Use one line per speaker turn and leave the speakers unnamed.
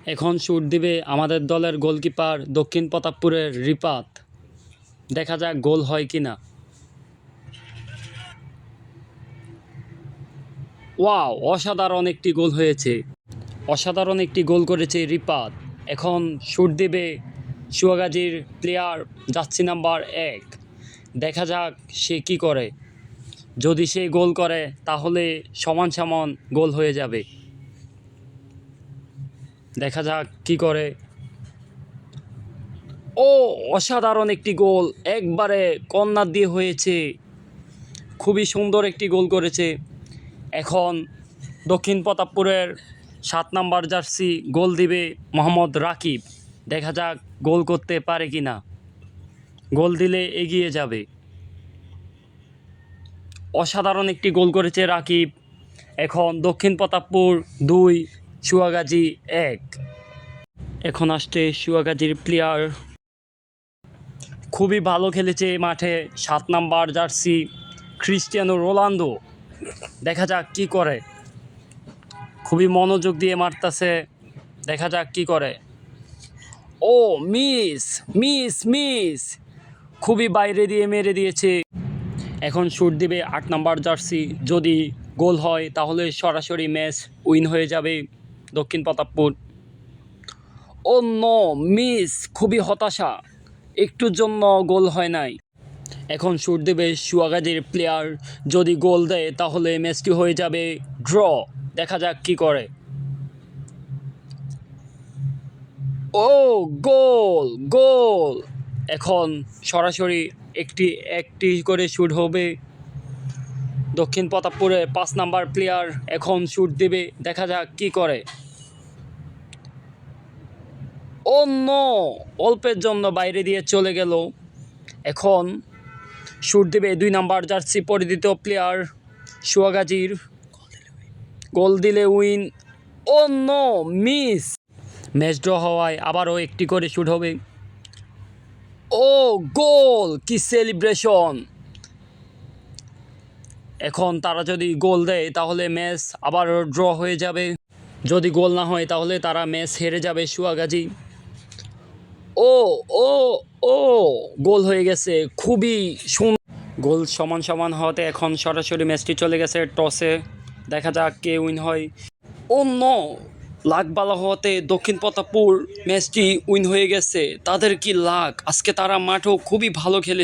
এখন শুট দিবে আমাদের দলের গোলকিপার দক্ষিণ প্রতাপপুরের রিপাত। দেখা যাক গোল হয় কিনা। ওয়াও, অসাধারণ একটি গোল হয়েছে। অসাধারণ একটি গোল করেছে রিপাত। এখন শুট দিবে সুয়াগাজীর প্লেয়ার জার্সি নাম্বার 1। দেখা যাক সে কি করে। যদি সে গোল করে তাহলে সমান সমান গোল হয়ে যাবে। দেখা যাক কি করে। ও, অসাধারণ একটি গোল, একবারে কর্নার দিয়ে হয়েছে। খুবই সুন্দর একটি গোল করেছে। এখন দক্ষিণ প্রতাপপুরের 7 নাম্বার জার্সি গোল দিবে মোহাম্মদ রাকিব। দেখা যাক গোল করতে পারে কিনা। গোল দিলে এগিয়ে যাবে। অসাধারণ একটি গোল করেছে রাকিব। এখন দক্ষিণ প্রতাপপুর 2, সুয়াগাজী 1। এখন আসছে সুয়াগাজীর প্লেয়ার। খুবই ভালো খেলেছে মাঠে 7 নাম্বার জার্সি ক্রিস্টিয়ানো রোনালদো। দেখা যাক কি করে। খুবই মনোযোগ দিয়ে মারতেছে। দেখা যাক কি করে। ও, মিস মিস মিস, খুবই বাইরে দিয়ে মেরে দিয়েছে। এখন শুট দিবে 8 নাম্বার জার্সি। যদি গোল হয় তাহলে সরাসরি ম্যাচ উইন হয়ে যাবে দক্ষিণ প্রতাপপুর। ও নো, মিস, খুবই হতাশা, একটুর জন্য গোল হয় নাই। এখন শুট দেবে সুয়াগাজীর প্লেয়ার। যদি গোল দেয় তাহলে ম্যাচটি হয়ে যাবে ড্র। দেখা যাক কি করে। ও, গোল গোল। এখন সরাসরি একটি করে শুট হবে দক্ষিণ প্রতাপপুরে 5 নাম্বার প্লেয়ার। এখন শুট দেবে, দেখা যাক কি করে। ও নো, অল্পের জন্য বাইরে দিয়ে চলে গেল। এখন শুট দেবে 2 নাম্বার জার্সি পরিহিত প্লেয়ার সুয়াগাজীর। গোল দিলে উইন। ও নো, মিস। ম্যাচ ড্র হওয়ায় আবারও একটি করে শুট হবে। ও, গোল, কি সেলিব্রেশন। এখন তারা যদি গোল দেয় তাহলে ম্যাচ আবারও ড্র হয়ে যাবে। যদি গোল না হয় তাহলে তারা ম্যাচ হেরে যাবে সুয়াগাজী। ও ও ও, গোল হয়ে গেছে। খুবই সুন্দর গোল। সমান সমান হওয়াতে এখন সরাসরি ম্যাচটি চলে গেছে টসে। দেখা যাক কে উইন হয়। ও নো, লাক ভালো হওয়াতে দক্ষিণ প্রতাপপুর ম্যাচটি উইন হয়ে গেছে। তাদের কি লাক, আজকে তারা মাঠেও খুবই ভালো খেলে।